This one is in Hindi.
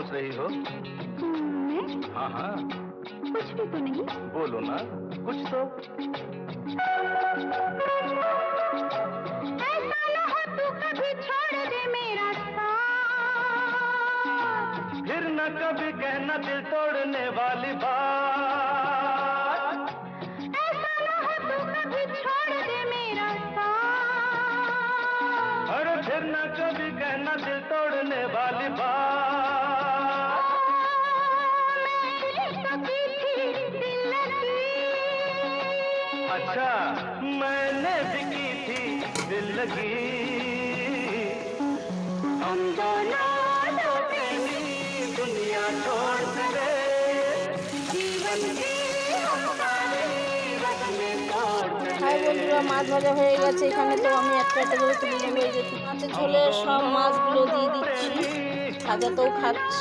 सोच रही हो? मैं हाँ हाँ, कुछ भी तो नहीं। बोलो ना कुछ तो। ऐसा न हो तू कभी छोड़ दे मेरा साथ, फिर न कभी कहना दिल तोड़ने वाली बात। ऐसा न हो तू कभी छोड़ दे मेरा साथ। अरे फिर न कभी कहना दिल तोड़ने वाली बात। मैंने तो की थी दिल लगी, अच्छा मैंने भी की थी दिल लगी। हम दोनों दो प्रेमी दुनिया छोड़ दे, जीवन की हमारे रस्में तोड़ दे। হাই বন্ধুরা, মাছ ভাজা হয়ে গেছে। এখানে তো আমি একটা একটা করে তুলে নেবো। এই যে মাছের ঝোলে সব মাছগুলো দিয়ে দিচ্ছি, ভাজাতেও খাচ্ছি।